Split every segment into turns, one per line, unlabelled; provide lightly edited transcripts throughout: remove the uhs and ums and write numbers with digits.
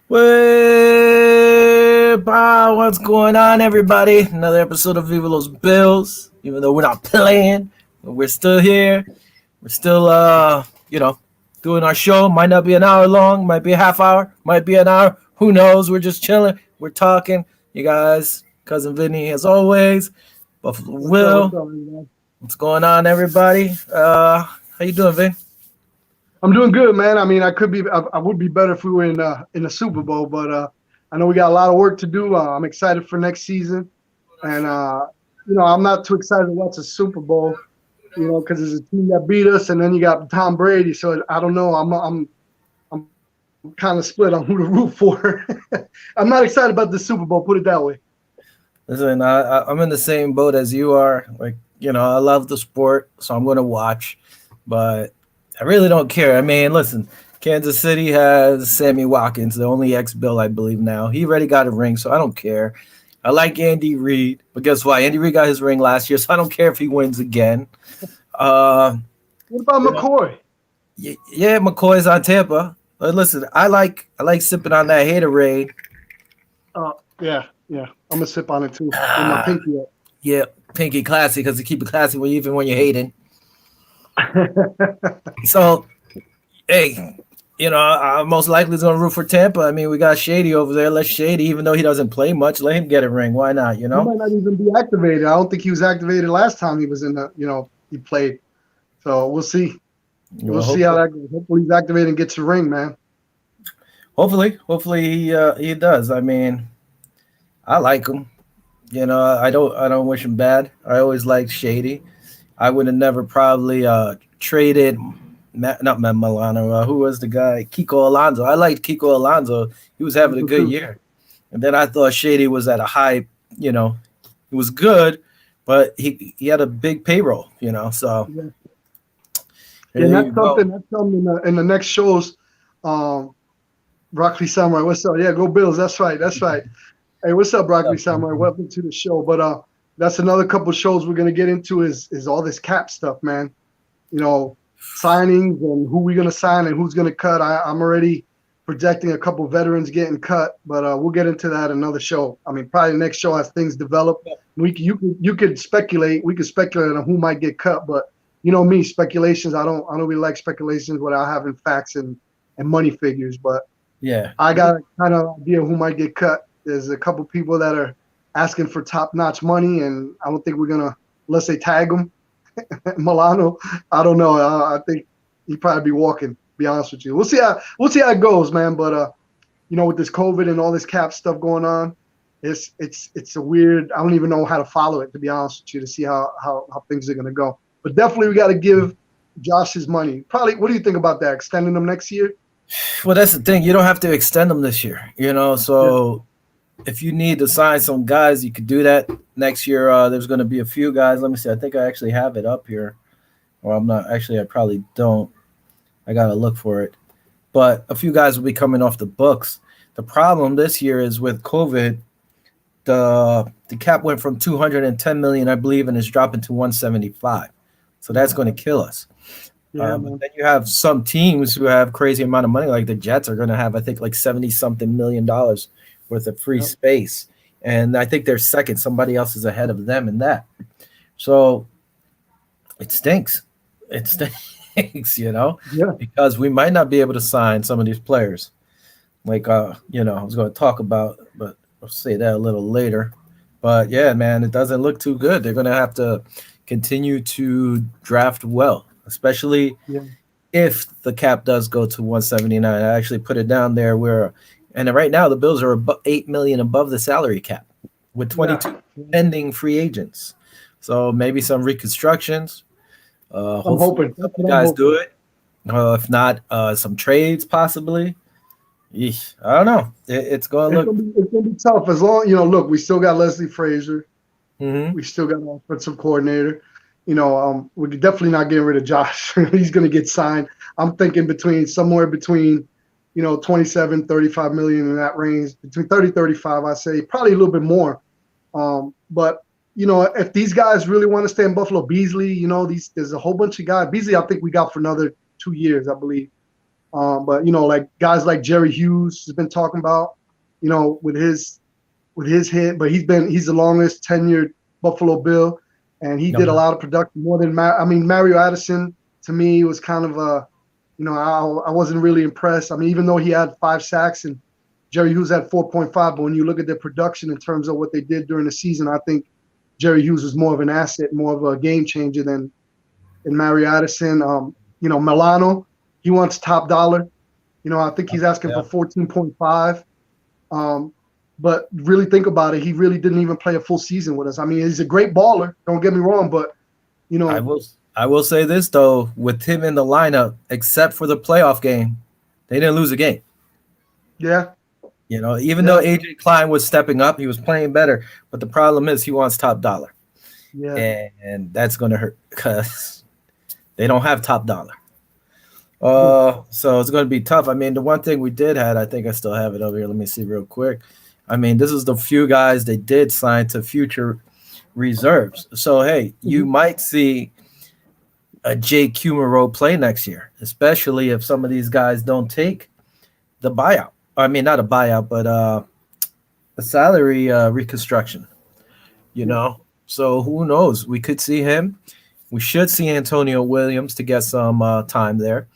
What's going on, everybody? Another episode of Viva Los Bills. Even though we're not playing, but we're still here. We're still, doing our show. Might not be an hour long, might be a half hour, might be an hour. Who knows? We're just chilling. We're talking. You guys, cousin Vinny, as always. Buffalo Will. What's going on, everybody? How you doing, Vin?
I'm doing good, man. I mean, I would be better if we were in the Super Bowl, but I know we got a lot of work to do. I'm excited for next season, and I'm not too excited to watch the Super Bowl, because there's a team that beat us, and then you got Tom Brady. So I don't know. I'm kind of split on who to root for. I'm not excited about the Super Bowl. Put it that way.
Listen, I'm in the same boat as you are. I love the sport, so I'm going to watch, but I really don't care. I mean, listen, Kansas City has Sammy Watkins, the only ex-Bill, I believe now. He already got a ring, so I don't care. I like Andy Reid, but guess what? Andy Reid got his ring last year, so I don't care if he wins again.
What about McCoy?
Yeah, McCoy's on Tampa. But listen, I like sipping on that haterade.
Yeah. I'm gonna sip on it too. With my pinky up.
Yeah, pinky classy because you keep it classy even when you're hating. So, hey, I'm most likely going to root for Tampa. I mean, we got Shady over there. Let Shady, even though he doesn't play much, let him get a ring. Why not?
He might not even be activated. I don't think he was activated last time he was in he played. So we'll see. We'll see how that goes. Hopefully he's activated and gets a ring, man.
Hopefully he does. I mean, I like him. I don't wish him bad. I always liked Shady. I would have never probably traded not Matt Milano. Who was the guy? Kiko Alonso. I liked Kiko Alonso. He was having a good year. And then I thought Shady was at a high, he was good, but he had a big payroll, so.
Yeah. And that's something in the next shows. Broccoli Samurai, what's up? Yeah, go Bills. That's right. Hey, what's up, Broccoli Samurai? Welcome to the show. But that's another couple of shows we're going to get into is all this cap stuff, man. Signings and who we're going to sign and who's going to cut. I'm already projecting a couple veterans getting cut, but we'll get into that another show. I mean, probably the next show as things develop. You could speculate. We could speculate on who might get cut, but me, speculations. I don't really like speculations without having facts and money figures. But
yeah,
I got a kind of idea who might get cut. There's a couple people that are asking for top-notch money, and I don't think we're gonna, unless they tag him. Milano, I don't know. I think he'd probably be walking. To be honest with you, we'll see how it goes, man. But with this COVID and all this cap stuff going on, it's a weird. I don't even know how to follow it, to be honest with you, to see how things are gonna go. But definitely, we got to give Josh his money. Probably. What do you think about that? Extending him next year?
Well, that's the thing. You don't have to extend them this year. So. Yeah. If you need to sign some guys, you could do that next year. There's going to be a few guys. Let me see. I think I actually have it up here. Or I'm not. Actually, I probably don't. I got to look for it. But a few guys will be coming off the books. The problem this year is with COVID, the cap went from 210 million, I believe, and it's dropping to 175. So that's going to kill us.
Yeah,
but then you have some teams who have crazy amount of money, like the Jets are going to have, I think, like $70-something million worth of free space. And I think they're second. Somebody else is ahead of them in that. So it stinks. It stinks, because we might not be able to sign some of these players. Like, I was going to talk about, but I'll say that a little later. But, yeah, man, it doesn't look too good. They're going to have to continue to draft well, especially if the cap does go to 179. I actually put it down there where – and right now, the Bills are $8 million above the salary cap with 22 pending free agents. So maybe some reconstructions.
I'm hoping
guys do it. If not, some trades possibly. I don't know. It's going to look.
It's going to be tough as long. Look, we still got Leslie Frazier.
Mm-hmm.
We still got an offensive coordinator. We're definitely not getting rid of Josh. He's going to get signed. I'm thinking somewhere between 27, 35 million in that range, between 30, 35, I say, probably a little bit more. But if these guys really want to stay in Buffalo, Beasley, there's a whole bunch of guys. Beasley, I think we got for another 2 years, I believe. But like guys like Jerry Hughes has been talking about, with his hit, but he's the longest tenured Buffalo Bill, and he did a lot of production more than Mario Addison. To me, was kind of I wasn't really impressed. I mean, even though he had 5 sacks and Jerry Hughes had 4.5, but when you look at their production in terms of what they did during the season, I think Jerry Hughes was more of an asset, more of a game changer than Mario Addison. Milano, he wants top dollar. I think he's asking for 14.5. But really think about it, he really didn't even play a full season with us. I mean, he's a great baller. Don't get me wrong, but
I will say this though, with him in the lineup, except for the playoff game, they didn't lose a game.
Yeah.
Even though AJ Klein was stepping up, he was playing better. But the problem is he wants top dollar.
Yeah.
And that's going to hurt because they don't have top dollar. So it's going to be tough. I mean, the one thing we did have, I think I still have it over here. Let me see real quick. I mean, this is the few guys they did sign to future reserves. So, hey, you might see a Jake Kumaro play next year, especially if some of these guys don't take the buyout. I mean, not a buyout, but a salary reconstruction, So who knows? We could see him. We should see Antonio Williams to get some time there.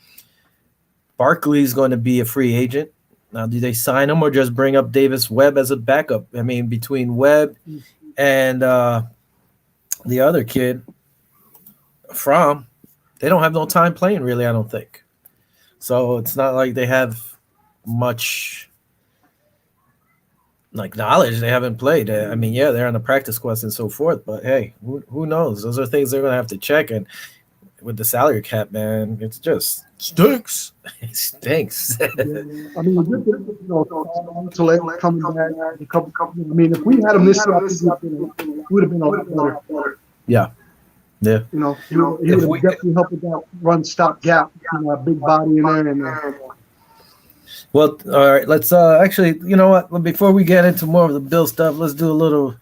Barkley's going to be a free agent. Now, do they sign him or just bring up Davis Webb as a backup? I mean, between Webb and the other kid, they don't have no time playing, really, I don't think. So it's not like they have much knowledge. They haven't played. I mean, yeah, they're on the practice squads and so forth, but hey, who knows? Those are things they're going to have to check. And with the salary cap, man, it just stinks. It stinks.
I mean, coming back a couple. I mean, if we had him this year, it would have been a lot better.
Yeah.
He would have definitely helped with that run stop gap. A big body in there. And
well, all right. Let's actually, you know what? Before we get into more of the Bill stuff, let's do a little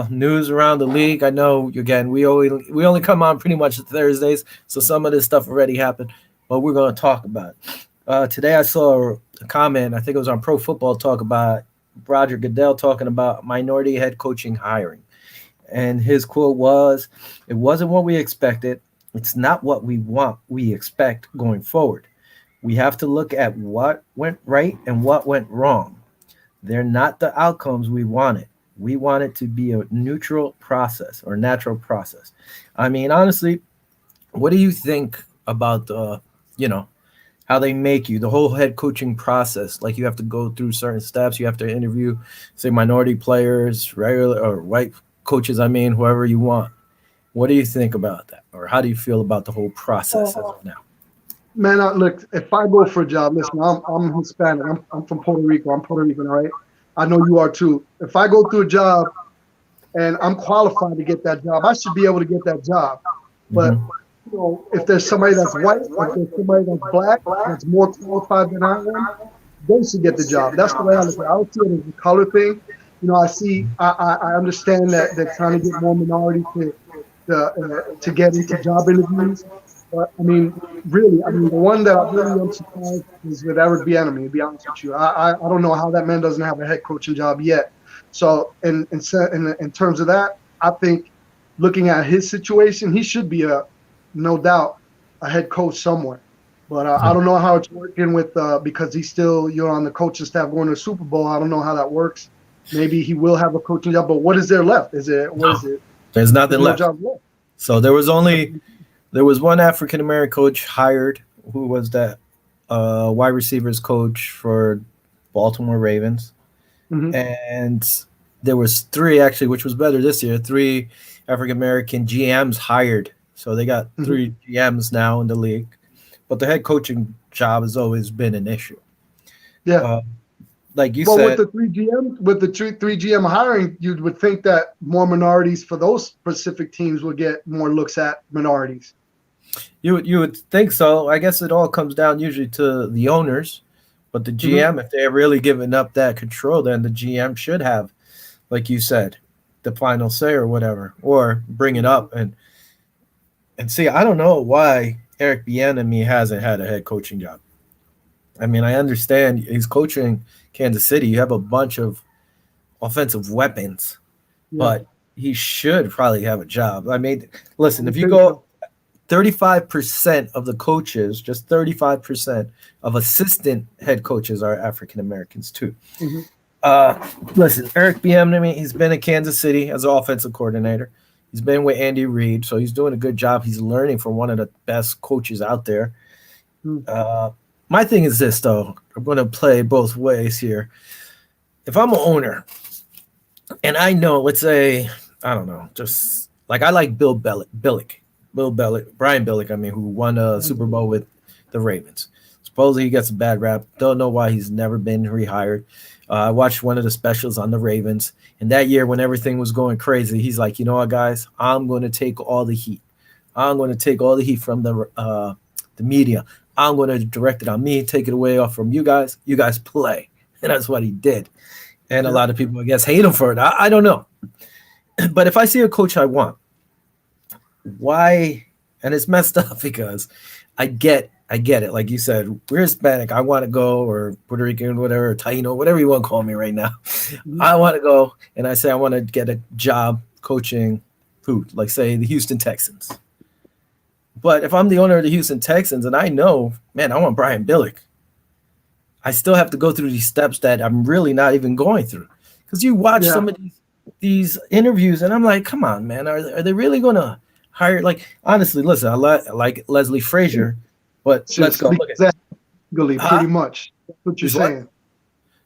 news around the league. I know, again, we only come on pretty much Thursdays, so some of this stuff already happened, but we're going to talk about it. Today I saw a comment, I think it was on Pro Football Talk, about Roger Goodell talking about minority head coaching hiring. And his quote was, "It wasn't what we expected. It's not what we expect going forward. We have to look at what went right and what went wrong. They're not the outcomes we wanted. We want it to be a neutral process or natural process." I mean, honestly, what do you think about how they make you, the whole head coaching process? Like, you have to go through certain steps. You have to interview, say, minority players, regular or white coaches, whoever you want. What do you think about that? Or how do you feel about the whole process as of now?
Man, look, if I go for a job, listen, I'm Hispanic. I'm from Puerto Rico. I'm Puerto Rican, all right? I know you are too. If I go through a job and I'm qualified to get that job, I should be able to get that job. But if there's somebody that's white, if there's somebody that's black, that's more qualified than I am, they should get the job. That's the way I look at it. I don't see it as a color thing. I understand that they're trying to get more minorities to get into job interviews. But really, the one that I really am surprised is with Eric Bieniemy, to be honest with you. I don't know how that man doesn't have a head coaching job yet. So in terms of that, I think looking at his situation, he should be no doubt a head coach somewhere. But I don't know how it's working with because he's still on the coaching staff going to the Super Bowl. I don't know how that works. Maybe he will have a coaching job, but what is there left? Is it?
There's nothing left. So there was one African American coach hired, who was that wide receivers coach for Baltimore Ravens, and there was 3 actually, which was better this year. 3 African American GMs hired, so they got 3 GMs now in the league. But the head coaching job has always been an issue.
Yeah.
Like you said,
with the 3 GM hiring, you would think that more minorities for those specific teams would get more looks at minorities. You
would think so. I guess it all comes down usually to the owners, but the GM, if they're really giving up that control, then the GM should have, like you said, the final say or whatever, or bring it up and see. I don't know why Eric Bieniemy hasn't had a head coaching job. I mean, I understand he's coaching Kansas City. You have a bunch of offensive weapons,
Yeah,
but he should probably have a job. I mean,
I
listen, if
would
you
think
go
so.
35% of the coaches, just 35% of assistant head coaches are African Americans too.
Hmm.
Uh, Listen, Eric Bieniemy, he's been in Kansas City as an offensive coordinator. He's been with Andy Reid, so he's doing a good job. He's learning from one of the best coaches out there. Uh, my thing is this, though. I'm going to play both ways here. If I'm an owner and I know, let's say, I don't know, just like I like Bill Bellick, Brian Billick, I mean, who won a Super
Hmm.
Bowl with the Ravens. Supposedly he gets a bad rap. Don't know why he's never been rehired. I watched one of the specials on the Ravens, and that year when everything was going crazy, he's like, you know what, guys, I'm going to take all the heat. I'm going to take all the heat from the media. I'm going to direct it on me, take it away off from you guys. You guys play, and that's what he did. And a
Yeah,
lot of people, I guess, hate him for it. I don't know, but if I see a coach I want, why? And it's messed up because I get it. Like you said, we're Hispanic. I want to go, or Puerto Rican, whatever, or Taino, whatever you want to call me right now.
mhm.
I want to go, and I say I want to get a job coaching who, like say the Houston Texans. But if I'm the owner of the Houston Texans and I know, man, I want Brian Billick, I still have to go through these steps that I'm really not even going through. Because you watch
Yeah.
some of these interviews, and I'm like, come on, man, are they really going to hire? Like, honestly, listen, I like Leslie Frazier, but let's
Just
go look at
legally,
huh?
pretty much. That's what you're
Is what?
saying.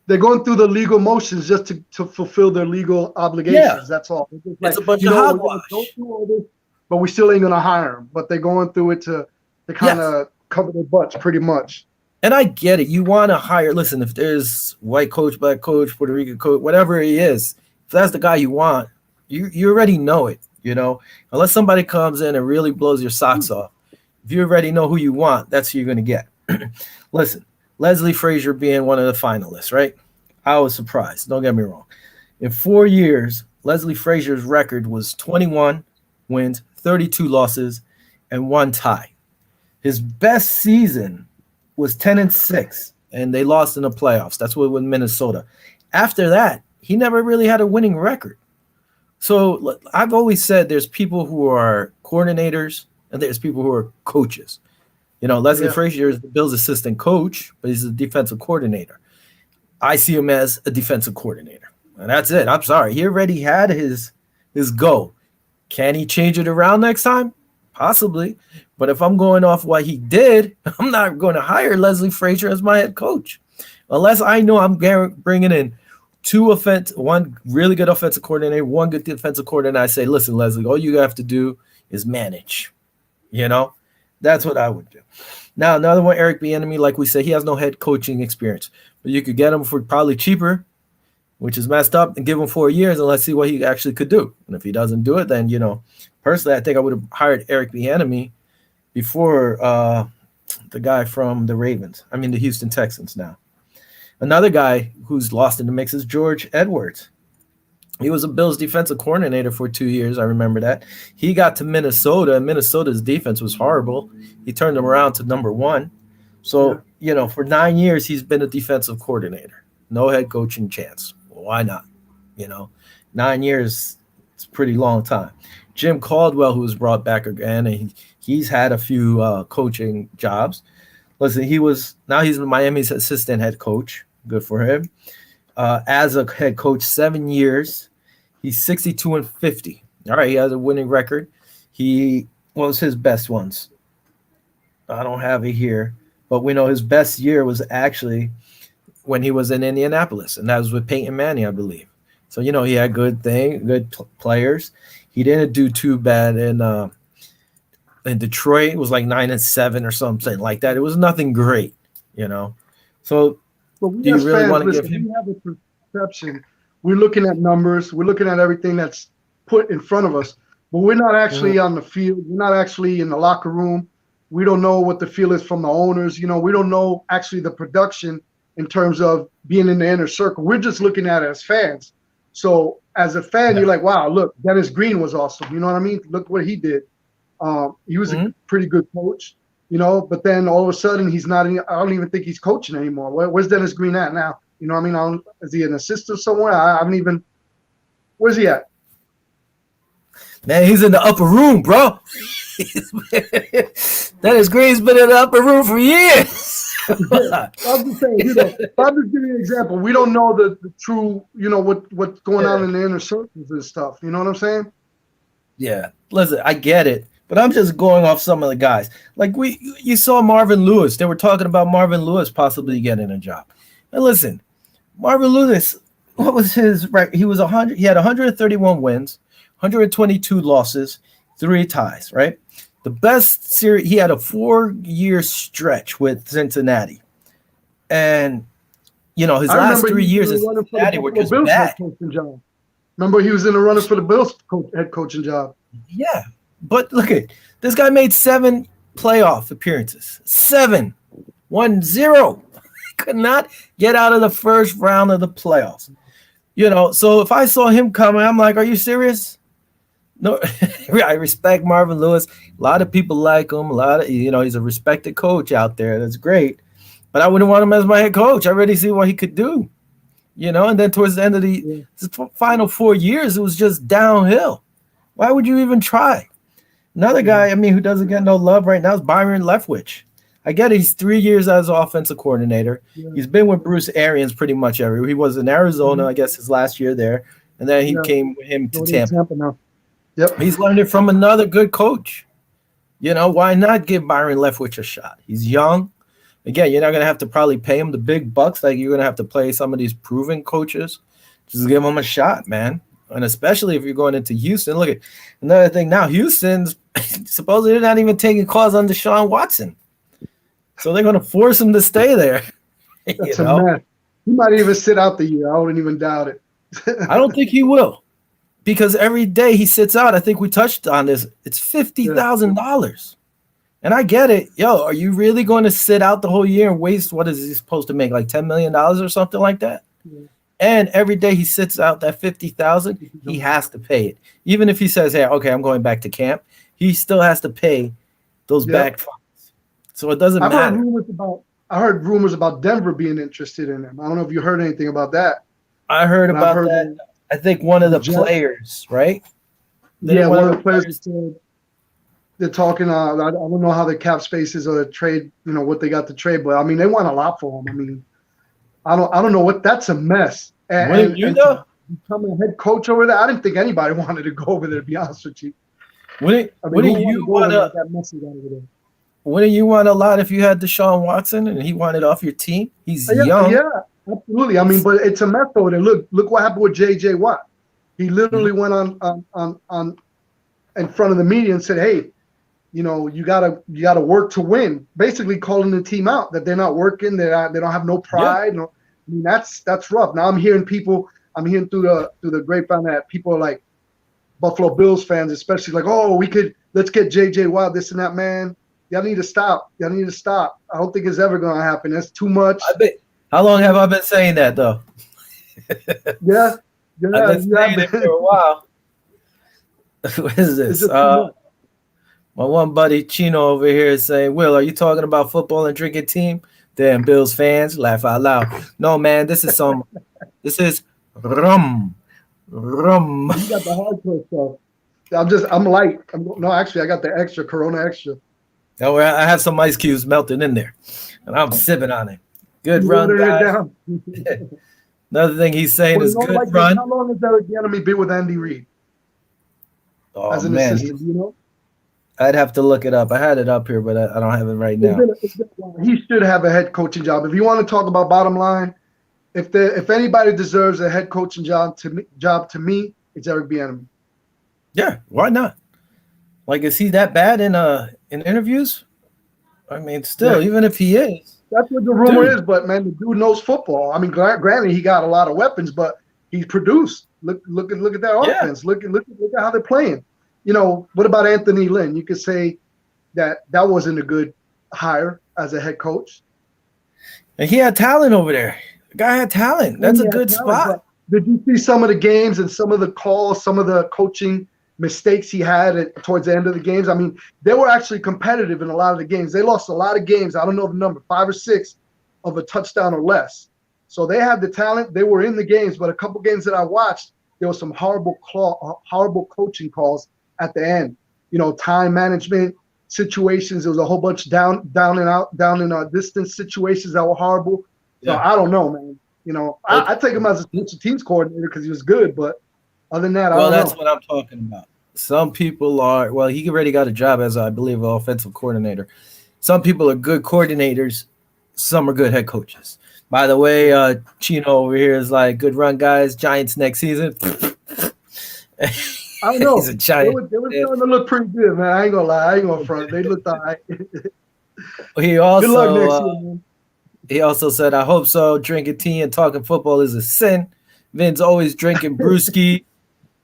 They're going through the legal motions just to fulfill their legal
Yeah,
obligations. That's all. It's just
it's
like,
a bunch
you
of
know, we're going to go
hogwash.
through all this, but we still ain't going to hire them. But they're going through it to kind
Yes,
of cover their butts, pretty much.
and I get it. You want to hire. Listen, if there's white coach, black coach, Puerto Rican coach, whatever he is, if that's the guy you want, you already know it. You know, unless somebody comes in and really blows your socks off, if you already know who you want, that's who you're gonna get. Listen, Leslie Frazier being one of the finalists, right? I was surprised. Don't get me wrong. In 4 years, Leslie Frazier's record was 21 wins, 32 losses, and one tie. His best season was 10-6, and they lost in the playoffs. That's what with Minnesota. After that, he never really had a winning record. So I've always said there's people who are coordinators and there's people who are coaches. You know, Leslie
Yeah.
Frazier is the Bills' assistant coach, but he's a defensive coordinator. I see him as a defensive coordinator, and that's it. I'm sorry, he already had his go. Can he change it around next time? Possibly. But if I'm going off what he did, I'm not going to hire Leslie Frazier as my head coach. Unless I know I'm bringing in one really good offensive coordinator, one good defensive coordinator. I say, listen, Leslie, all you have to do is manage. You know, that's what I would do. Now, another one, Eric Bieniemy, like we said, he has no head coaching experience, but you could get him for probably cheaper, which is messed up, and give him 4 years and let's see what he actually could do. And if he doesn't do it, then personally, I think I would have hired Eric Bieniemy before the guy from the Ravens. I mean, the Houston Texans now. Another guy who's lost in the mix is George Edwards. He was a Bills defensive coordinator for 2 years. I remember that. He got to Minnesota, and Minnesota's defense was horrible. He turned them around to number one.
Yeah.
So, for 9 years, he's been a defensive coordinator. No head coaching chance. Well, why not? You know, 9 years, it's a pretty long time. Jim Caldwell, who was brought back again, and he's had a few coaching jobs. Listen, he's Miami's assistant head coach. Good for him. As a head coach, 7 years. He's 62-50. All right, he has a winning record. What was his best ones? I don't have it here, but we know his best year was actually when he was in Indianapolis, and that was with Peyton Manning, I believe. So he had good players. He didn't do too bad in Detroit. It was like 9-7 or something like that. It was nothing great. So
But
do
we
you
as
really
fans,
want to give
listen,
him?
we have a perception. We're looking at numbers. We're looking at everything that's put in front of us. But we're not actually on the field. We're not actually in the locker room. We don't know what the feel is from the owners. We don't know actually the production in terms of being in the inner circle. We're just looking at it as fans. So as a fan,
Yeah.
you're like, wow, look, Dennis Green was awesome. You know what I mean? Look what he did. He was a
Mhm.
pretty good coach. But then all of a sudden he's not. I don't even think he's coaching anymore. Where's Dennis Green at now? You know what I mean? Is he an assistant somewhere? I haven't even. Where's he at?
Man, he's in the upper room, bro. Dennis Green's been in the upper room for years.
I'm just saying, I'm just giving you an example. We don't know the true, what's going on in the inner circles and stuff. You know what I'm saying?
Yeah. Listen, I get it, but I'm just going off some of the guys. Like you saw Marvin Lewis. They were talking about Marvin Lewis possibly getting a job. And listen, Marvin Lewis, what was his right? He had 131 wins, 122 losses, 3 ties, right? The best series, he had a 4-year stretch with Cincinnati. And, his last 3 years in Cincinnati were just bad.
Remember, he was in the running for the Bills head coaching job.
Yeah. But look at this guy made 7 playoff appearances. 7. 1-0. Could not get out of the first round of the playoffs. So if I saw him coming, I'm like, are you serious? No, I respect Marvin Lewis. A lot of people like him. He's a respected coach out there. That's great. But I wouldn't want him as my head coach. I already see what he could do. And then towards the end of the final 4 years, it was just downhill. Why would you even try? Another guy, who doesn't get no love right now is Byron Leftwich. I get it. He's 3 years as offensive coordinator. Yeah. He's been with Bruce Arians pretty much everywhere. He was in Arizona, I guess, his last year there. And then he came with him to Tampa now. Yep. He's learned it from another good coach. Why not give Byron Leftwich a shot? He's young. Again, you're not going to have to probably pay him the big bucks like you're going to have to play some of these proven coaches. Just give him a shot, man. And especially if you're going into Houston. Look at another thing now. Houston's supposedly not even taking calls on Deshaun Watson. So they're going to force him to stay there.
That's a mess. He might even sit out the year. I wouldn't even doubt it.
I don't think he will. Because every day he sits out, I think we touched on this, it's $50,000. And I get it. Yo, are you really going to sit out the whole year and waste, what is he supposed to make, like $10 million or something like that? Yeah. And every day he sits out that $50,000, he has to pay it. Even if he says, hey, okay, I'm going back to camp, he still has to pay those back funds. So it doesn't matter.
I heard rumors about Denver being interested in him. I don't know if you heard anything about that.
I heard about that. I think one of the players, right?
One of the players said they're talking. I don't know how the cap space is or the trade. What they got to trade, but they want a lot for him. I don't know what. That's a mess. And becoming a head coach over there, I didn't think anybody wanted to go over there. To be honest with you,
wouldn't you want a lot if you had Deshaun Watson and he wanted off your team? He's young.
Yeah. Absolutely. But it's a mess over there. Look what happened with J.J. Watt. He literally went on in front of the media and said, hey, you gotta work to win. Basically calling the team out that they're not working, they don't have no pride. Yeah. That's rough. Now I'm hearing through the grapevine that people are like Buffalo Bills fans, especially like, oh, let's get J.J. Watt, this and that, man. Y'all need to stop. I don't think it's ever gonna happen. That's too much.
How long have I been saying that, though?
Yeah.
I've been saying it for a while. What is this? My one buddy, Chino, over here is saying, Will, are you talking about football and drinking team? Damn, Bills fans, laugh out loud. No, man, this is rum. Rum.
You got the hardcore stuff. I'm light. Actually, I got the extra, Corona extra.
Oh, I have some ice cubes melting in there, and I'm sipping on it. Good run, guys. Another thing he's saying is good run.
How long has Eric Bieniemy been with Andy Reid?
As an assistant, I'd have to look it up. I had it up here, but I don't have it right now.
He should have a head coaching job. If you want to talk about bottom line, if anybody deserves a head coaching job to me, it's Eric Bieniemy.
Yeah, why not? Like, is he that bad in interviews? Still, even if he is.
That's what the rumor is, but man, the dude knows football. Granted, he got a lot of weapons, but he's produced. Look at that offense. Look at how they're playing. What about Anthony Lynn? You could say that wasn't a good hire as a head coach.
And he had talent over there. The guy had talent. That's a good spot.
Did you see some of the games and some of the calls, some of the coaching, mistakes he had towards the end of the games. I mean, they were actually competitive in a lot of the games. They lost a lot of games. I don't know the number, 5 or 6 of a touchdown or less. So they had the talent. They were in the games, but a couple games that I watched, there was some horrible coaching calls at the end. Time management situations. There was a whole bunch down and distance situations that were horrible. So I don't know, man. I take him as a special teams coordinator because he was good, but other than that, I don't know.
Well, that's what I'm talking about. Some people are, well, he already got a job as, I believe, an offensive coordinator. Some people are good coordinators. Some are good head coaches. By the way, Chino over here is like, good run, guys. Giants next season.
I don't know.
He's a Giant.
They were starting to look pretty good, man. I ain't going to lie. I ain't going to front. They looked all right.
He also,
good luck next year, man.
He also said, I hope so. Drinking tea and talking football is a sin. Vin's always drinking brewski.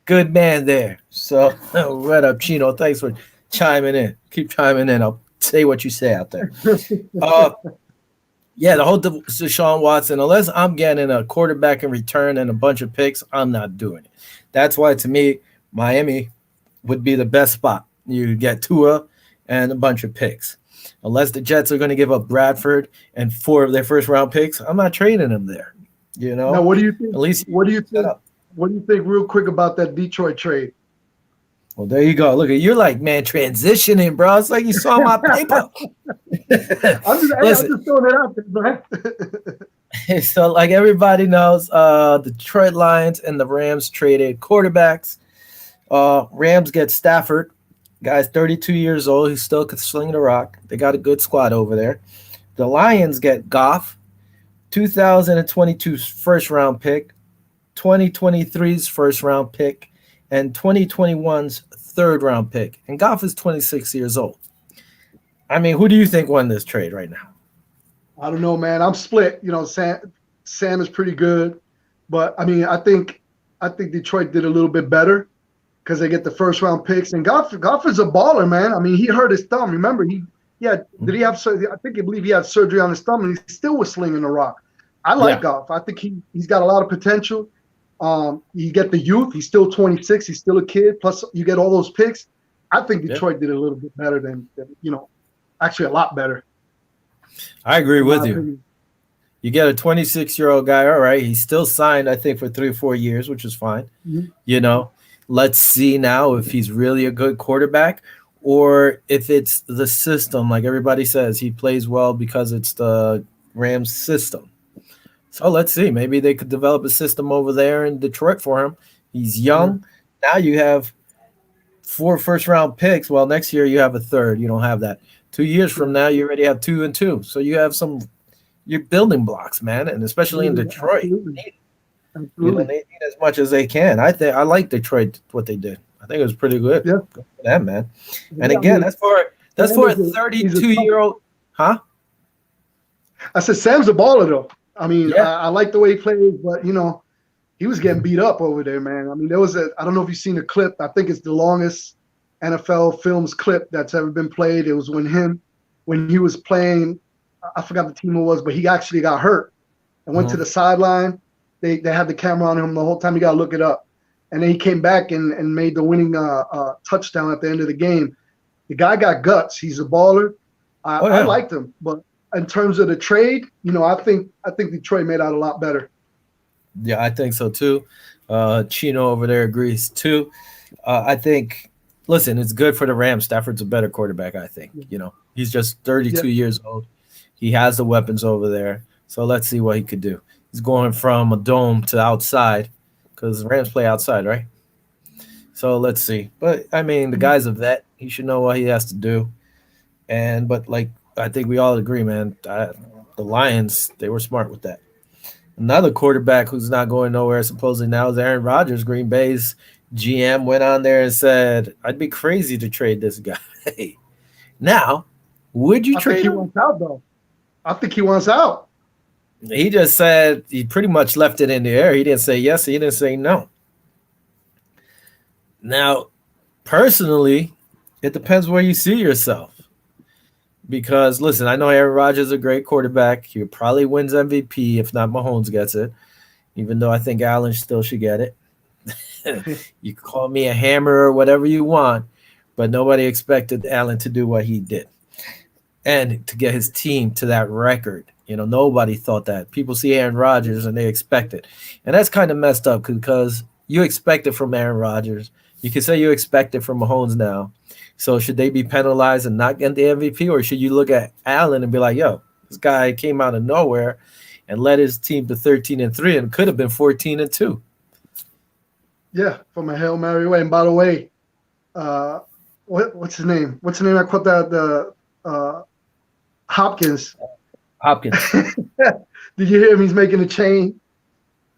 Good man there. So, what up, Chino? Thanks for chiming in. Keep chiming in. I'll say what you say out there. Yeah, the whole Deshaun Watson, unless I'm getting a quarterback in return and a bunch of picks, I'm not doing it. That's why, to me, Miami would be the best spot. You get Tua and a bunch of picks. Unless the Jets are going to give up Bradford and 4 of their first-round picks, I'm not trading them there.
Now, what do you think?
At least
what do you think? What do you think, real quick, about that Detroit trade?
Well, there you go. Look, you're like, man, transitioning, bro. It's like you saw my paper.
I'm just throwing it out there, man.
So, like everybody knows, Detroit Lions and the Rams traded quarterbacks. Rams get Stafford. Guy's 32 years old. He still could sling the rock. They got a good squad over there. The Lions get Goff, 2022's first-round pick, 2023's first-round pick, and 2021's third-round pick. And Goff is 26 years old. I mean, who do you think won this trade right now?
I don't know, man. I'm split. Sam is pretty good, but I mean, I think Detroit did a little bit better because they get the first-round picks. And Goff is a baller, man. I mean, he hurt his thumb. Remember, did he have surgery? I believe he had surgery on his thumb, and he still was slinging the rock. I like Goff. I think he's got a lot of potential. You get the youth. He's still 26. He's still a kid. Plus, you get all those picks. I think Detroit did a little bit better than actually a lot better.
I agree with you. You get a 26-year-old guy. All right, he's still signed, I think, for 3 or 4 years, which is fine. Mm-hmm. Let's see now if he's really a good quarterback or if it's the system. Like everybody says, he plays well because it's the Rams system. So let's see. Maybe they could develop a system over there in Detroit for him. He's young. Mm-hmm. Now you have 4 first-round picks. Well, next year you have a third. You don't have that. 2 years from now, you already have 2 and 2. So you have you're building blocks, man, and especially in Detroit. Absolutely. They need as much as they can. I like Detroit, what they did. I think it was pretty good. Yeah. Good for them, man. And again, that's for a 32-year-old. Huh?
I said Sam's a baller, though. I mean, I like the way he plays, but, he was getting beat up over there, man. I mean, I don't know if you've seen the clip. I think it's the longest NFL Films clip that's ever been played. It was when he was playing, I forgot the team it was, but he actually got hurt and went to the sideline. They had the camera on him the whole time. You got to look it up. And then he came back and made the winning touchdown at the end of the game. The guy got guts. He's a baller. I liked him. But in terms of the trade, I think Detroit made out a lot better.
Yeah, I think so too. Chino over there agrees too. I think, listen, it's good for the Rams. Stafford's a better quarterback, I think. He's just 32 years old. He has the weapons over there. So let's see what he could do. He's going from a dome to outside because the Rams play outside, right? So let's see. But, I mean, the guy's a vet. He should know what he has to do. But I think we all agree, man, the Lions, they were smart with that. Another quarterback who's not going nowhere supposedly now is Aaron Rodgers. Green Bay's GM went on there and said, I'd be crazy to trade this guy. Now, would you trade him?
He wants out, though. I think he wants out.
He just said he pretty much left it in the air. He didn't say yes. He didn't say no. Now, personally, it depends where you see yourself. Because, listen, I know Aaron Rodgers is a great quarterback. He probably wins MVP if not Mahomes gets it, even though I think Allen still should get it. You can call me a hammer or whatever you want, but nobody expected Allen to do what he did and to get his team to that record. Nobody thought that. People see Aaron Rodgers and they expect it. And that's kind of messed up because you expect it from Aaron Rodgers. You can say you expect it from Mahomes now. So should they be penalized and not get the MVP? Or should you look at Allen and be like, yo, this guy came out of nowhere and led his team to 13-3 and could have been 14-2.
Yeah, from a Hail Mary way. And by the way, what's his name? What's the name? I caught the Hopkins. Did you hear him? He's making a chain.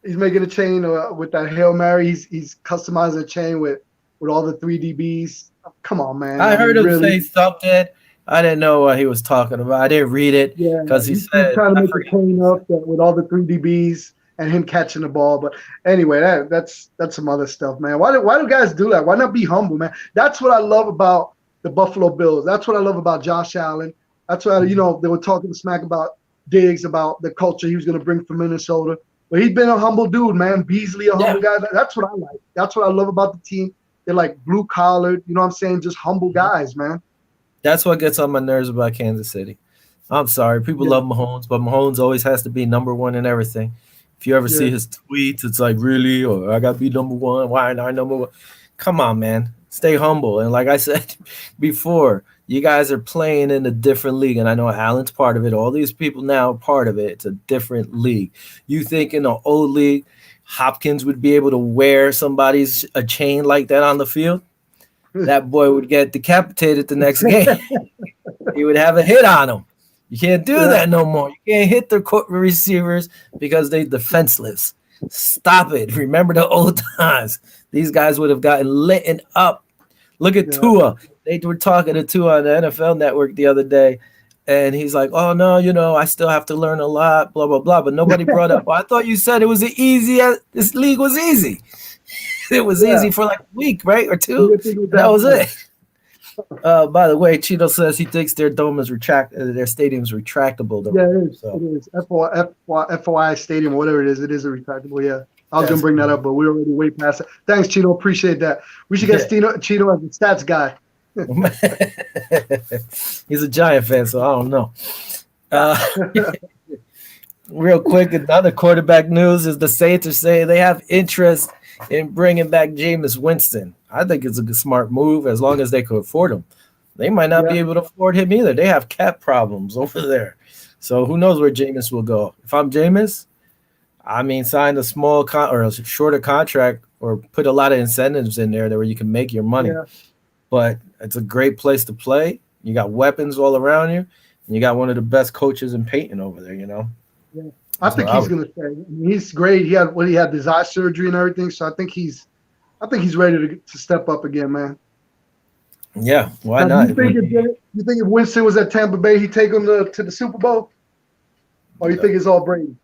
He's making a chain with that Hail Mary. He's customizing a chain with all the 3 DBs. Come on, man.
I heard him say something. I didn't know what he was talking about. I didn't read it because he said
he's trying to make a chain up with all the 3 DBs and him catching the ball. But anyway, that's some other stuff, man. Why do guys do that? Why not be humble, man? That's what I love about the Buffalo Bills. That's what I love about Josh Allen. That's why they were talking smack about Diggs, about the culture he was going to bring from Minnesota. But he's been a humble dude, man. Beasley, a humble guy. That's what I like. That's what I love about the team. They're like blue-collared, you know what I'm saying? Just humble guys, man.
That's what gets on my nerves about Kansas City. I'm sorry. People love Mahomes, but Mahomes always has to be number one in everything. If you ever see his tweets, it's like, really? Or I got to be number one. Why not number one? Come on, man. Stay humble. And like I said before, you guys are playing in a different league. And I know Allen's part of it. All these people now are part of it. It's a different league. You think in the old league, Hopkins would be able to wear a chain like that on the field? That boy would get decapitated the next game. He would have a hit on him. You can't do that no more. You can't hit the receivers because they're defenseless. Stop it. Remember the old times. These guys would have gotten lit up. Look at Tua. They were talking to Tua on the NFL Network the other day, and he's like, oh, no, I still have to learn a lot, blah, blah, blah. But nobody brought up, I thought you said it was this league was easy. It was easy for like a week, right? Or 2. That was it. By the way, Cheeto says he thinks their dome is their stadium's retractable.
It is. It is. FOI Stadium, whatever it is a retractable. Yeah. I was going to bring that up, but we're already way past it. Thanks, Cheeto. Appreciate that. We should get Cheeto as the stats guy.
He's a Giant fan, so I don't know. Real quick, another quarterback news is the Saints are saying they have interest in bringing back Jameis Winston. I think it's a smart move as long as they could afford him. They might not be able to afford him either. They have cap problems over there. So who knows where Jameis will go. If I'm Jameis, sign a small or a shorter contract or put a lot of incentives in there where you can make your money. Yeah. But it's a great place to play. You got weapons all around you, and you got one of the best coaches in Peyton over there, Yeah.
I think he's going to stay. He's great. He had his eye surgery and everything, so I think he's ready to step up again, man.
Yeah, why not?
You think if Winston was at Tampa Bay, he'd take him to the Super Bowl? Or you think it's all Brady?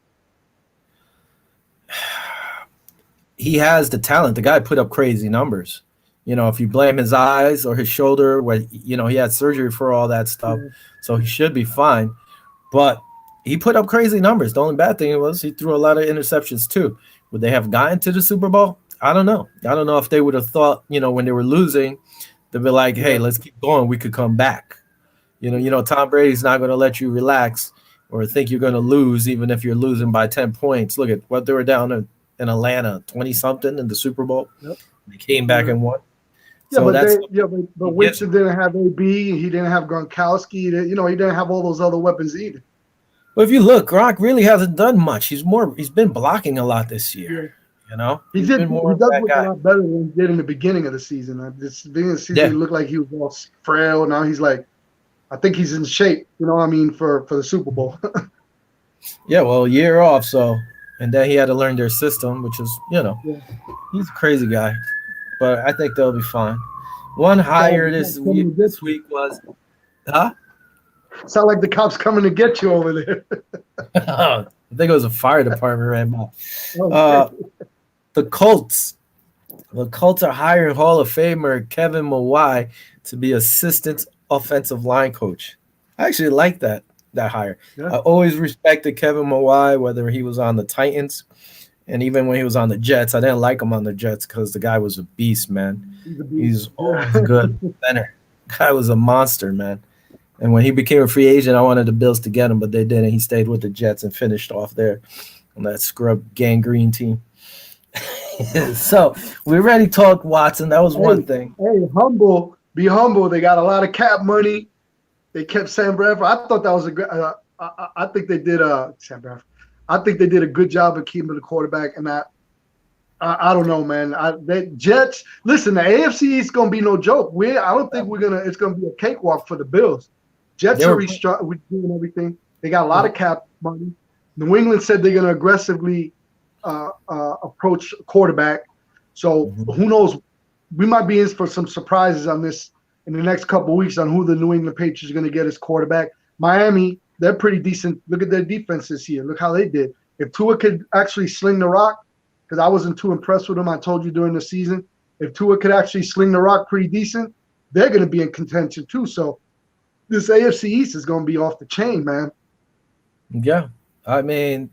He has the talent. The guy put up crazy numbers. If you blame his eyes or his shoulder, where he had surgery for all that stuff, so he should be fine. But he put up crazy numbers. The only bad thing was he threw a lot of interceptions too. Would they have gotten to the Super Bowl? I don't know. I don't know if they would have thought, when they were losing, they'd be like, hey, let's keep going. We could come back. Tom Brady's not going to let you relax or think you're going to lose, even if you're losing by 10 points. Look at what they were down in Atlanta, 20-something in the Super Bowl. Yep. They came back and won.
Yeah, so but Winston didn't have AB. He didn't have Gronkowski. He didn't have all those other weapons either.
Well, if you look, Gronk really hasn't done much. He's been blocking a lot this year.
He does look a lot better than he did in the beginning of the season. This beginning of the season, he looked like he was all frail. Now he's like, I think he's in shape. For the Super Bowl.
Yeah, well, a year off, and then he had to learn their system, which is, he's a crazy guy, but I think they'll be fine. One hire this week was,
Sound like the cops coming to get you over there.
I think it was a fire department ran by. The Colts. The Colts are hiring Hall of Famer Kevin Mawai to be assistant offensive line coach. I actually like that hire. Yeah. I always respected Kevin Mawai, whether he was on the Titans And even when he was on the Jets, I didn't like him on the Jets because the guy was a beast, man.
He's a beast.
He's always good center. Guy was a monster, man. And when he became a free agent, I wanted the Bills to get him, but they didn't. He stayed with the Jets and finished off there on that scrub gangrene team. So we already talked Watson. That was one thing.
Hey, humble. Be humble. They got a lot of cap money. They kept Sam Bradford. I thought that was a good. I think they did. Sam Bradford. I think they did a good job of keeping the quarterback. And I don't know, man. The Jets. Listen, the AFC East gonna be no joke. I don't think it's gonna be a cakewalk for the Bills. Jets are doing everything. They got a lot of cap money. New England said they're gonna aggressively approach quarterback. So who knows? We might be in for some surprises on this in the next couple of weeks on who the New England Patriots are going to get as quarterback. Miami, they're pretty decent. Look at their defense this year. Look how they did. If Tua could actually sling the rock, because I wasn't too impressed with him, I told you during the season, if Tua could actually sling the rock pretty decent, they're going to be in contention too. So this AFC East is going to be off the chain, man.
Yeah, I mean,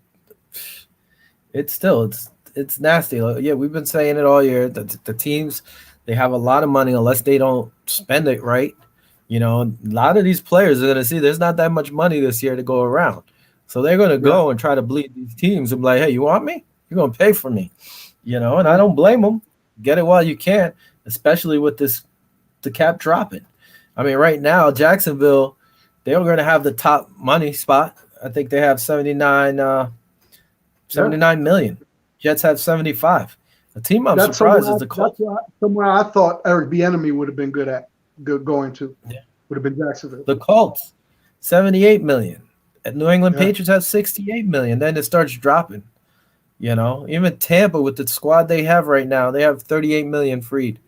it's nasty. Yeah, we've been saying it all year. The teams, they have a lot of money unless they don't spend it right. You know, a lot of these players are going to see there's not that much money this year to go around. So they're going to go and try to bleed these teams and be like, hey, you want me? You're going to pay for me. You know, and I don't blame them. Get it while you can, especially with the cap dropping. I mean, right now, Jacksonville, they're going to have the top money spot. I think they have 79 million. Jets have 75. The team I'm surprised is the Colts.
Somewhere I thought Eric Bieniemy would have been good going to. Yeah. Would have been Jacksonville.
The Colts, 78 million. And New England Patriots have 68 million. Then it starts dropping. You know, even Tampa with the squad they have right now, they have 38 million freed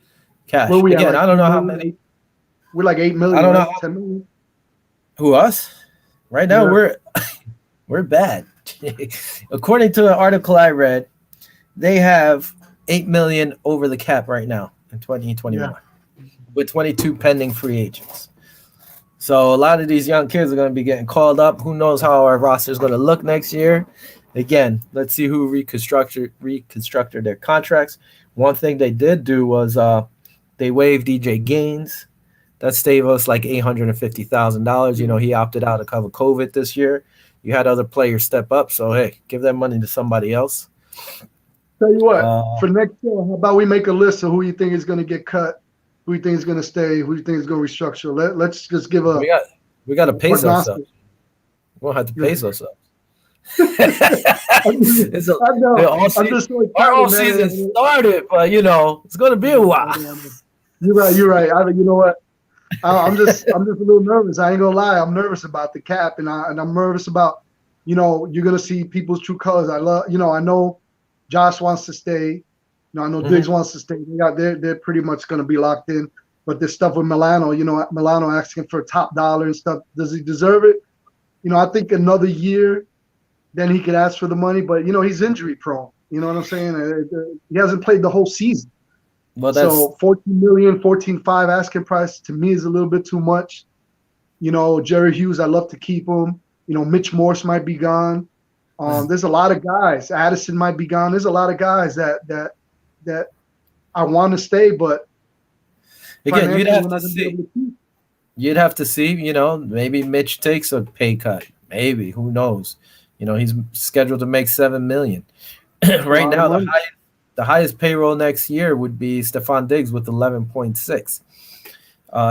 cash. Again, I don't know how many.
We're like 8 million.
I don't know. 10 million. Who, us? Right now we're bad. According to an article I read, they have 8 million over the cap right now in 2021 with 22 pending free agents. So a lot of these young kids are going to be getting called up. Who knows how our roster is going to look next year? Again, let's see who reconstructed their contracts. One thing they did do was they waived DJ Gaines. That saved us like $850,000. You know, he opted out to cover COVID this year. You had other players step up. So, hey, give that money to somebody else.
Tell you what, for next year, how about we make a list of who you think is going to get cut, who you think is going to stay, who you think is going to restructure. Let's just give a.
We got to pace ourselves. We won't have to pace ourselves. Our off season started, but you know it's going to be a while.
You're right. You know what? I'm just a little nervous. I ain't gonna lie. I'm nervous about the cap, and I'm nervous about, you know, you're gonna see people's true colors. I know Josh wants to stay. You know, I know Diggs wants to stay. They're pretty much gonna be locked in. But this stuff with Milano, you know, Milano asking for top dollar and stuff. Does he deserve it? You know, I think another year, then he could ask for the money. But you know, he's injury prone. You know what I'm saying? He hasn't played the whole season. Well, so 14 million, 14.5 asking price to me is a little bit too much. You know, Jerry Hughes, I love to keep him. You know, Mitch Morse might be gone. There's a lot of guys. Addison might be gone. There's a lot of guys that I want to stay, but
again, you'd have to see. You know, maybe Mitch takes a pay cut. Maybe, who knows? You know, he's scheduled to make $7 million right now. The highest payroll next year would be Stephon Diggs with 11.6.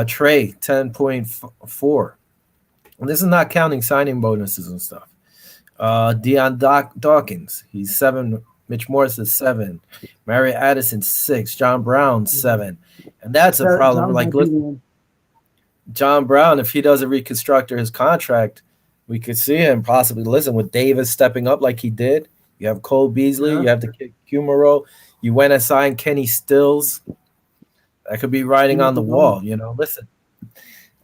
Trey, 10.4. And this is not counting signing bonuses and stuff. Deion Dawkins, he's 7. Mitch Morris is 7. Mary Addison, 6. John Brown, 7. And that's a problem. Like, listen, John Brown, if he doesn't reconstruct his contract, we could see him possibly, listen, with Davis stepping up like he did. You have Cole Beasley. You have the kid Kumaro. You went and signed Kenny Stills. That could be writing on the wall, you know. Listen.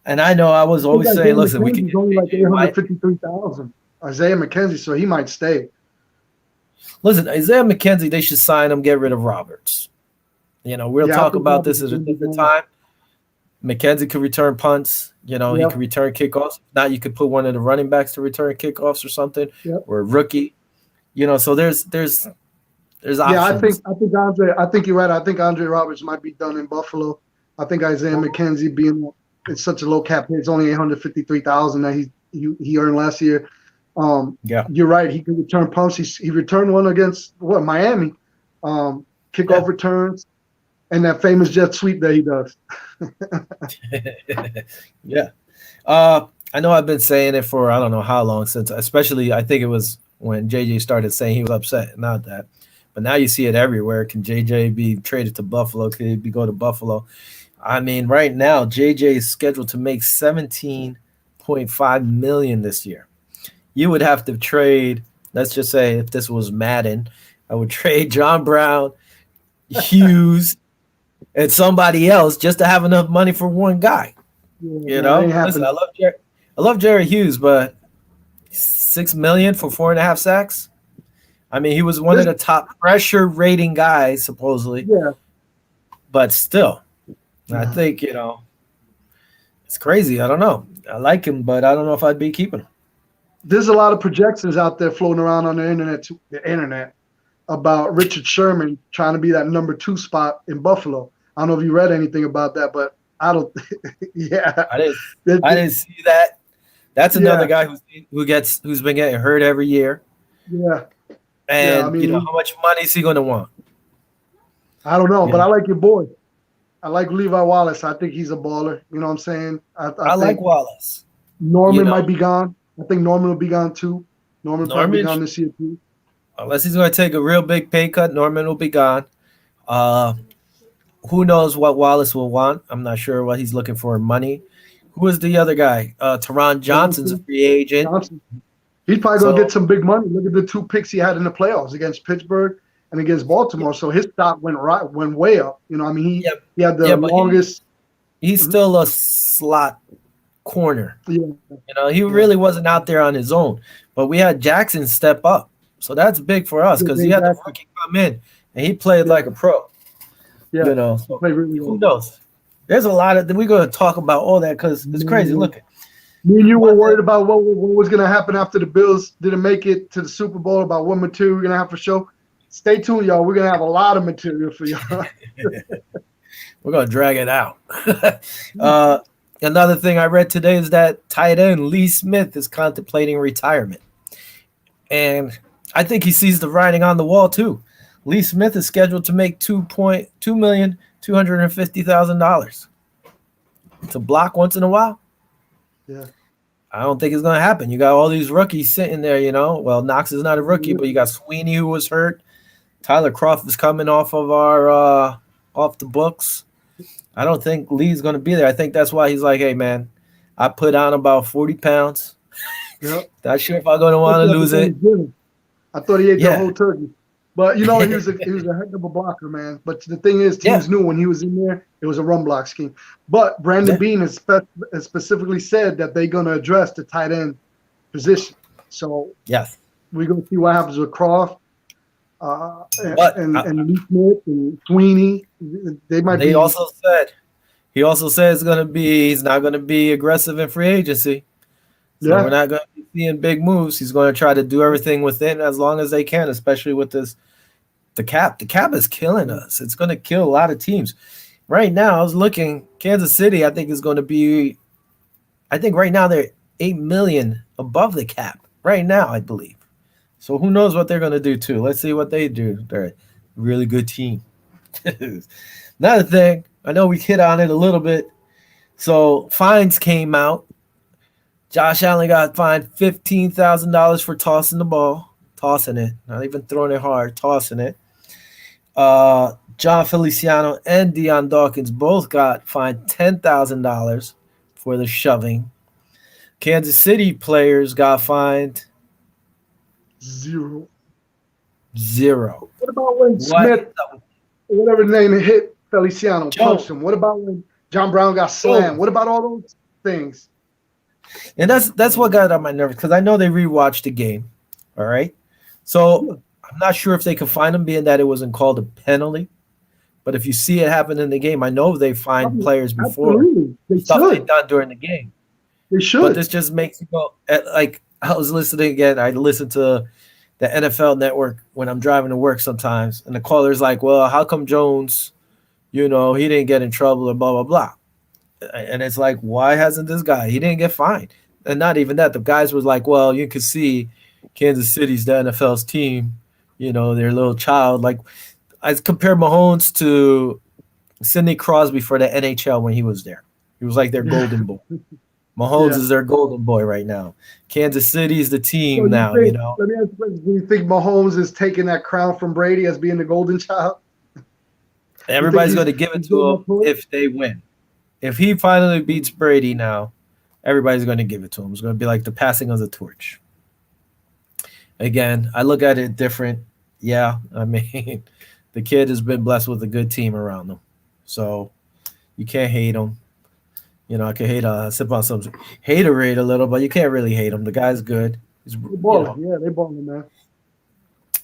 And I know I was always saying, listen, we can get
only like 853,000. Isaiah McKenzie, so he might stay.
Listen, Isaiah McKenzie, they should sign him, get rid of Roberts. You know, we'll talk about this at a different time. McKenzie could return punts. You know, he could return kickoffs. Now you could put one of the running backs to return kickoffs or something, or a rookie. You know, so there's There's
Yeah,
options.
I think you're right. I think Andre Roberts might be done in Buffalo. I think Isaiah McKenzie being it's such a low cap hit, it's only 853,000 that he earned last year.
Yeah.
You're right. He can return punts. He returned one against Miami, kickoff
Yeah.
returns, and that famous jet sweep that he does.
Yeah. I know I've been saying it for I don't know how long since, especially I think it was when JJ started saying he was upset. Not that, but now you see it everywhere. Can JJ be traded to Buffalo? Could he be go to Buffalo? I mean, right now JJ is scheduled to make 17.5 million this year. You would have to trade. Let's just say if this was Madden, I would trade John Brown, Hughes, and somebody else just to have enough money for one guy.
Yeah,
You
no, it ain't
know, listen,
happening.
I love Jerry Hughes, but 6 million for 4.5 sacks. I mean, he was one of
This,
the top pressure rating guys supposedly,
yeah,
but still, I
yeah.
think it's crazy. I don't know. I like him, but I don't know if I'd be keeping him.
There's a lot of projections out there floating around on the internet about Richard Sherman trying to be that number 2 spot in Buffalo. I don't know if you read anything about that, but I don't. Yeah,
I didn't.
That-
I didn't see that. That's another
yeah,
guy who's been getting hurt every year,
yeah, yeah. I
and
mean,
how much money is he going to want?
I don't know,
You
but I
know,
like your boy. I like Levi Wallace. I think he's a baller. You know what I'm saying? I
I like
think
Wallace. You
Norman might
know,
be gone. I think Norman will be gone too. Norman probably
Norman,
gone this year too.
unless he's going to take a real big pay cut, Norman will be gone. Uh, who knows what Wallace will want? I'm not sure what he's looking for in money. Who is the other guy? Teron Johnson's a
Johnson,
free agent.
Johnson. He's probably gonna get
So
some big money. Look at the 2 picks he had in the playoffs against Pittsburgh and against
yeah,
Baltimore. So his stock went way up. You know, I mean
yeah,
he had the
yeah, but
longest.
he's
Mhm.
still a slot corner.
Yeah,
He
yeah.
really wasn't out there on his own. But we had Jackson step up, so that's big for us
Yeah,
because he
Dave
had the
Jackson.
rookie come in and he played
Yeah,
like a pro.
yeah. He
So
played really
who
well.
knows? There's a lot of we're going to talk about all that because it's crazy.
Man,
Look,
me and you were
one thing.
worried about what was going to happen after the Bills didn't make it to the Super Bowl, about what material we're going to have for show. Stay tuned, y'all. We're going to have a lot of material for y'all.
We're gonna drag it out. uh, Another thing I read today is that tight end Lee Smith is contemplating retirement, and I think he sees the writing on the wall too. Lee Smith is scheduled to make $2,250,000 to block once in a while.
Yeah.
I don't think it's gonna happen. You got all these rookies sitting there. Well, Knox is not a rookie, but you got Sweeney who was hurt. Tyler Croft is coming off of our off the books. I don't think Lee's going to be there. I think that's why he's like, hey, man, I put on about 40 pounds.
Yep.
Not sure if I'm going to want to lose it.
I thought he ate the
Yeah.
whole turkey. But, he was a heck of a blocker, man. But the thing is, teams
Yeah.
knew when he was in there, it was a run block scheme. But Brandon Beane has specifically said that they're going to address the tight end position. So
Yes.
we're going to see what happens with Croft
But
and Lee Smith and Sweeney. They might be.
he also said he's not going to be aggressive in free agency. So we're not going to be seeing big moves. He's going to try to do everything within as long as they can, especially with the cap. The cap is killing us. It's going to kill a lot of teams. Right now, I was looking, Kansas City, I think right now they're 8 million above the cap. Right now, I believe. So who knows what they're going to do too. Let's see what they do. They're a really good team. Another thing, I know we hit on it a little bit. So fines came out. Josh Allen got fined $15,000 for tossing it, not even throwing it hard, tossing it. John Feliciano and Deion Dawkins both got fined $10,000 for the shoving. Kansas City players got fined
Zero.
$0.
What about when Smith, whatever his name, hit Feliciano, punched him? What about when John Brown got slammed? What about all those things?
And that's what got on my nerves because I know they rewatched the game. All right. So I'm not sure if they can find him, being that it wasn't called a penalty. But if you see it happen in the game, I know they find players before stuff they've done during the game.
They should.
But this just makes you go like I was listening again. I listened to the NFL Network when I'm driving to work sometimes, and the caller's like, "Well, how come Jones, he didn't get in trouble or blah blah blah," and it's like, why hasn't this guy? He didn't get fined, and not even that. The guys was like, "Well, you can see Kansas City's the NFL's team, their little child." Like I compare Mahomes to Sidney Crosby for the NHL when he was there. He was like their golden boy. Mahomes
Yeah.
is their golden boy right now. Kansas City's the
So
team
you
now,
think? Let me ask you a question. Do you think Mahomes is taking that crown from Brady as being the golden child? You think
Everybody's going to give it
he's
to
getting
him
up to it?
if they win. If he finally beats Brady now, everybody's going to give it to him. It's going to be like the passing of the torch. Again, I look at it different. Yeah, I mean, the kid has been blessed with a good team around him. So you can't hate him. I can sip on some haterade a little, but you can't really hate him. The guy's good. He's,
They balling. Yeah, they balling, man.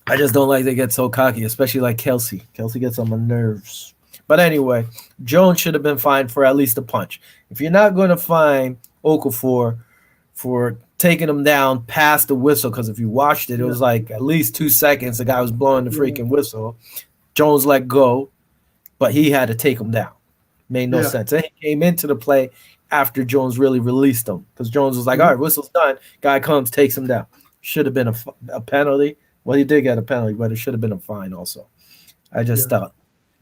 I just don't like they get so cocky, especially like Kelsey. Kelsey gets on my nerves. But anyway, Jones should have been fined for at least a punch. If you're not going to fine Okafor for taking him down past the whistle, because if you watched it, it was like at least 2 seconds. The guy was blowing the freaking whistle. Jones let go, but he had to take him down. Made no sense. And he came into the play after Jones really released him, because Jones was like, all right, whistle's done. Guy comes, takes him down. Should have been a penalty. Well, he did get a penalty, but it should have been a fine also. I just thought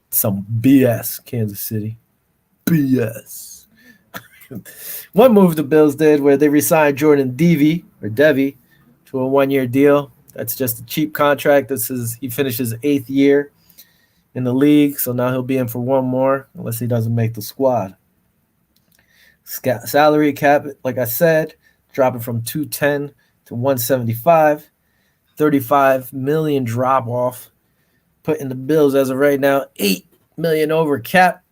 some BS, Kansas City. BS. One move the Bills did where they re-signed Jordan Devy to a 1-year deal. That's just a cheap contract. He finishes 8th year in the league, so now he'll be in for one more unless he doesn't make the squad. Salary cap, like I said, dropping from 210 to 175. 35 million drop off, putting the Bills as of right now 8 million over cap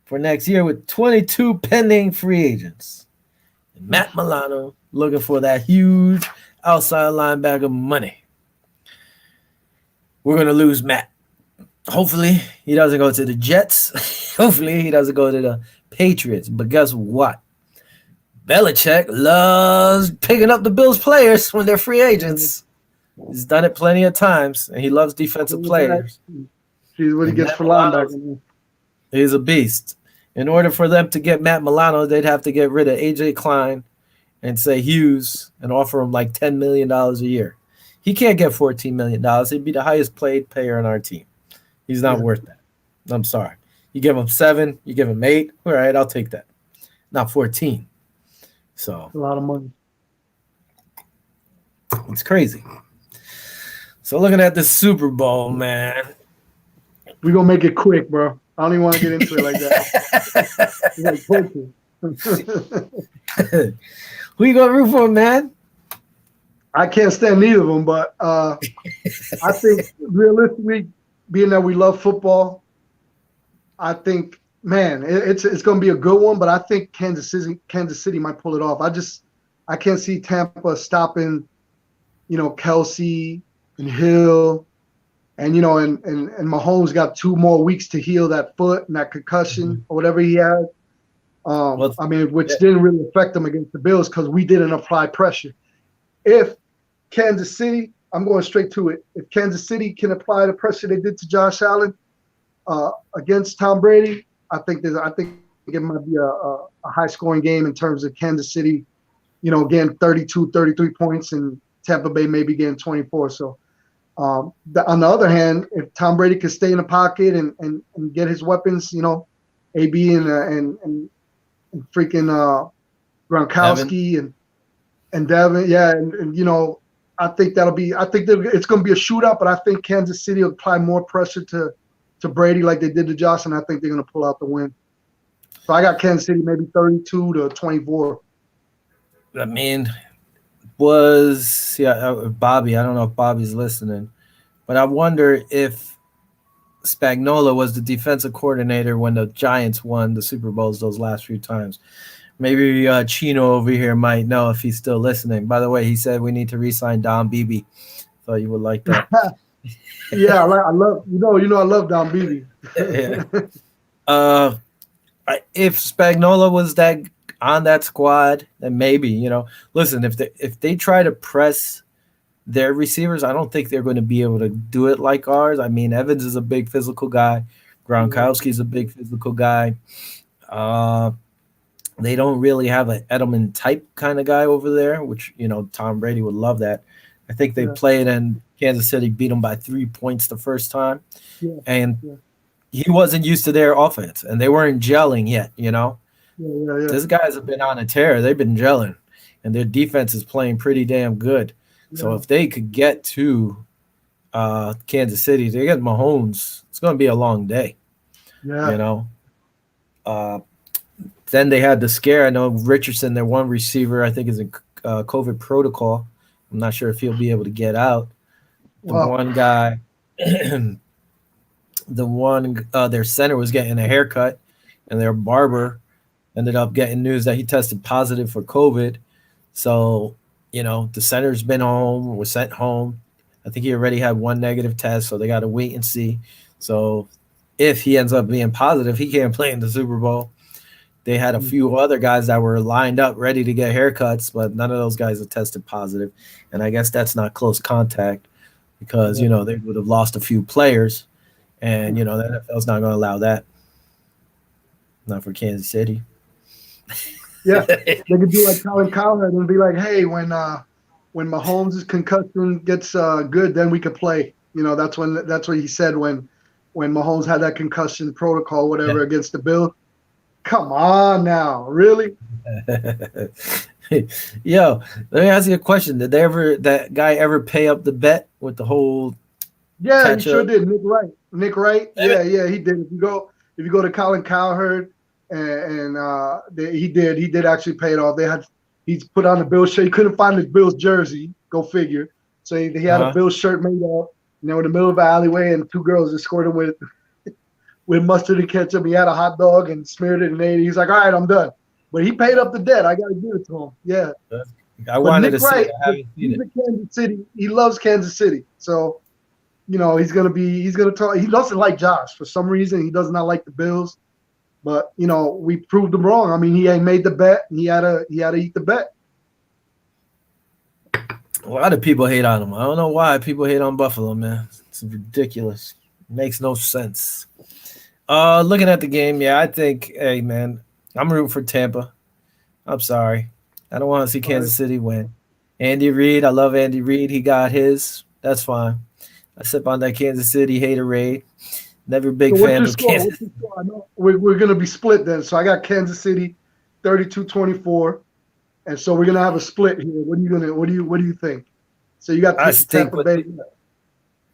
for next year with 22 pending free agents. And Matt Milano looking for that huge outside linebacker money. We're going to lose Matt. Hopefully he doesn't go to the Jets. Hopefully he doesn't go to the Patriots. But guess what? Belichick loves picking up the Bills players when they're free agents. He's done it plenty of times, and he loves defensive players.
See what he gets for linebacker.
He's a beast. In order for them to get Matt Milano, they'd have to get rid of A.J. Klein and say Hughes and offer him like $10 million a year. He can't get $14 million. He'd be the highest paid player on our team. He's not worth that. I'm sorry. You give him 7, you give him 8. All right, I'll take that. Not 14. So
a lot of money.
It's crazy. So looking at the Super Bowl, man.
We're going to make it quick, bro. I don't even want to get into it like that.
Who you going to root for, man?
I can't stand neither of them, but I think realistically, being that we love football, I think, man, it's going to be a good one, but I think Kansas City might pull it off. I can't see Tampa stopping, Kelsey and Hill, and and Mahomes got 2 more weeks to heal that foot and that concussion or whatever he had. Which didn't really affect them against the Bills because we didn't apply pressure. If Kansas City, I'm going straight to it. If Kansas City can apply the pressure they did to Josh Allen against Tom Brady, I think it might be a high-scoring game in terms of Kansas City, getting 32, 33 points, and Tampa Bay maybe getting 24. So on the other hand, if Tom Brady could stay in the pocket and get his weapons, AB and freaking Gronkowski and Devin, and I think it's going to be a shootout, but I think Kansas City will apply more pressure to Brady like they did to Josh, and I think they're going to pull out the win. So I got Kansas City maybe 32-24.
I mean, Bobby, I don't know if Bobby's listening, but I wonder if Spagnuolo was the defensive coordinator when the Giants won the Super Bowls those last few times. Maybe Chino over here might know if he's still listening. By the way, he said we need to re-sign Don Beebe. Thought you would like that.
Yeah, I love I love Don Beebe.
If Spagnuolo was on that squad, then maybe listen. If they try to press their receivers, I don't think they're going to be able to do it like ours. I mean, Evans is a big physical guy. Gronkowski's a big physical guy. Uh, they don't really have an Edelman type kind of guy over there, which, Tom Brady would love that. I think they played and Kansas City beat them by 3 points the first time.
Yeah.
And he wasn't used to their offense, and they weren't gelling yet, These guys have been on a tear. They've been gelling, and their defense is playing pretty damn good. Yeah. So if they could get to Kansas City, they get Mahomes, it's going to be a long day, Then they had the scare. I know Richardson, their one receiver, I think is in COVID protocol. I'm not sure if he'll be able to get out. One guy, their center was getting a haircut, and their barber ended up getting news that he tested positive for COVID. So, the center's been home, was sent home. I think he already had one negative test, so they got to wait and see. So if he ends up being positive, he can't play in the Super Bowl. They had a few other guys that were lined up ready to get haircuts, but none of those guys have tested positive. And I guess that's not close contact because, they would have lost a few players. And, the NFL's not going to allow that. Not for Kansas City.
Yeah, they could do like Colin Cowherd and be like, hey, when Mahomes' concussion gets good, then we could play. That's what he said when Mahomes had that concussion protocol, whatever, against the Bills. Come on now, really?
Yo, let me ask you a question. Did that guy ever pay up the bet with the whole?
Yeah, he sure did. Nick Wright. Yeah, he did. If you go to Colin Cowherd, and he did actually pay it off. He's put on the Bills shirt. He couldn't find his Bills jersey. Go figure. So he had a Bills shirt made up. And they were in the middle of an alleyway, and two girls escorted him with mustard and ketchup. He had a hot dog and smeared it and ate it. He's like, all right, I'm done. But he paid up the debt. I got to give it to him. Yeah.
I wanted to see it. I haven't seen it.
Kansas City. He loves Kansas City. So, he's going to talk. He doesn't like Josh. For some reason, he does not like the Bills. But, we proved him wrong. I mean, he ain't made the bet. He had to eat the bet.
A lot of people hate on him. I don't know why people hate on Buffalo, man. It's ridiculous. It makes no sense. Looking at the game, I think, hey, man, I'm rooting for Tampa. I'm sorry. I don't want to see Kansas City win. Andy Reid, I love Andy Reid. He got his. That's fine. I sip on that Kansas City haterade. Never big fan of Kansas.
I know we're going to be split then. So I got Kansas City 32-24. And so we're going to have a split here. What do you think? So you got Tampa Bay.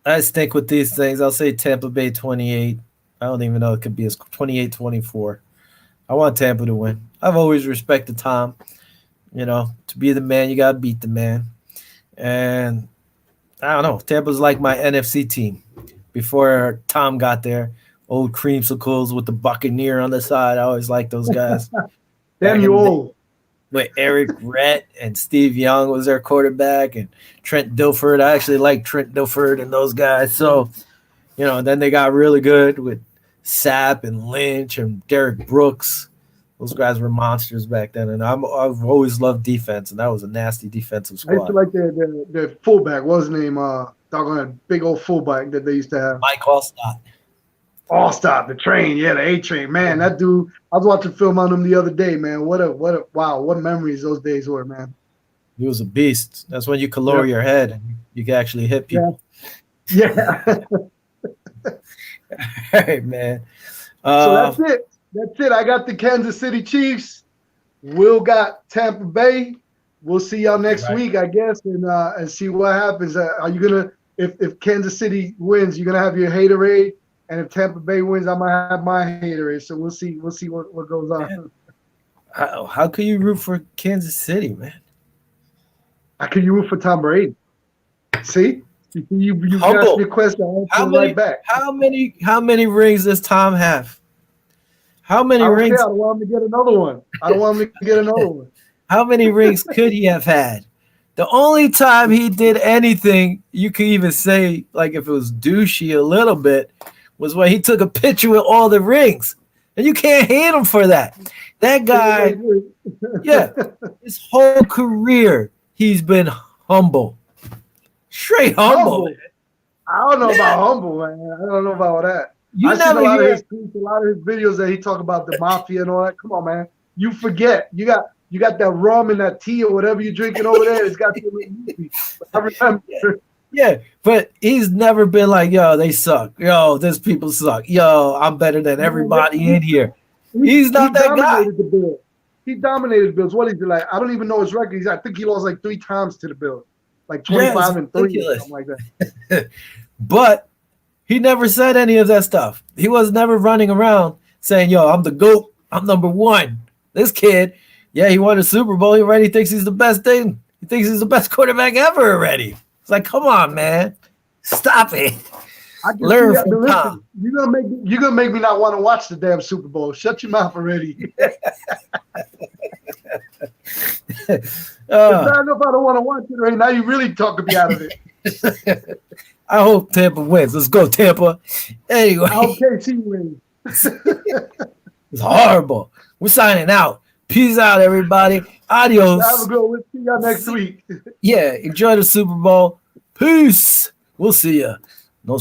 I stink with these things. I'll say Tampa Bay 28. I don't even know it could be as 28-24. I want Tampa to win. I've always respected Tom. To be the man, you got to beat the man. And I don't know. Tampa's like my NFC team. Before Tom got there, old creamsicles with the Buccaneer on the side. I always liked those guys.
Damn, you old.
With Eric Rhett and Steve Young was their quarterback, and Trent Dilford. I actually like Trent Dilford and those guys. So, then they got really good with Sapp and Lynch and Derek Brooks. Those guys were monsters back then, and I've always loved defense, and that was a nasty defensive squad.
I used to like their fullback. What was his name? Doggone big old fullback that they used to have.
Mike Allstott.
Allstott, the train, the A train, man. That dude. I was watching film on him the other day, man. What memories those days were, man.
He was a beast. That's when you could lower your head and you could actually hit people.
Yeah.
All right, man.
So that's it. That's it. I got the Kansas City Chiefs. Will got Tampa Bay. We'll see y'all next week, I guess, and see what happens. Are you gonna, if Kansas City wins, you're gonna have your haterade, and if Tampa Bay wins, I might have my haterade. So we'll see what goes on.
How can you root for Kansas City, man?
How can you root for Tom Brady? See, you asked me a question. I answered right back.
How many rings does Tom have? How many rings?
I don't want him to get another one.
How many rings could he have had? The only time he did anything, you could even say, like if it was douchey a little bit, was when he took a picture with all the rings. And you can't hate him for that. That guy, his whole career, he's been humble. Straight humble. Man.
I don't know about humble, man. I don't know about all that.
You
I've seen a lot of his tweets, a lot of his videos that he talk about the mafia and all that. Come on, man. You forget. You got that rum and that tea or whatever you're drinking over there. It's got to be I remember.
Yeah, but he's never been like, yo, they suck. Yo, these people suck. Yo, I'm better than everybody in here. He's not that guy.
He dominated the Bills. What is it like? I don't even know his record. I think he lost like 3 times to the Bills, like 25 and 3 or something like that.
But he never said any of that stuff. He was never running around saying, yo, I'm the GOAT. I'm number 1. This kid, yeah, he won a Super Bowl. He already thinks he's the best thing. He thinks he's the best quarterback ever already. It's like, come on, man. Stop it. Learn from Tom.
You're gonna make me not want to watch the damn Super Bowl. Shut your mouth already. I don't know if I don't want to watch it right now. You really talking me out of it.
I hope Tampa wins. Let's go, Tampa. Anyway.
I hope KC wins.
It's horrible. We're signing out. Peace out, everybody. Adios.
Have a good one. We'll see y'all next week.
Yeah, enjoy the Super Bowl. Peace. We'll see ya.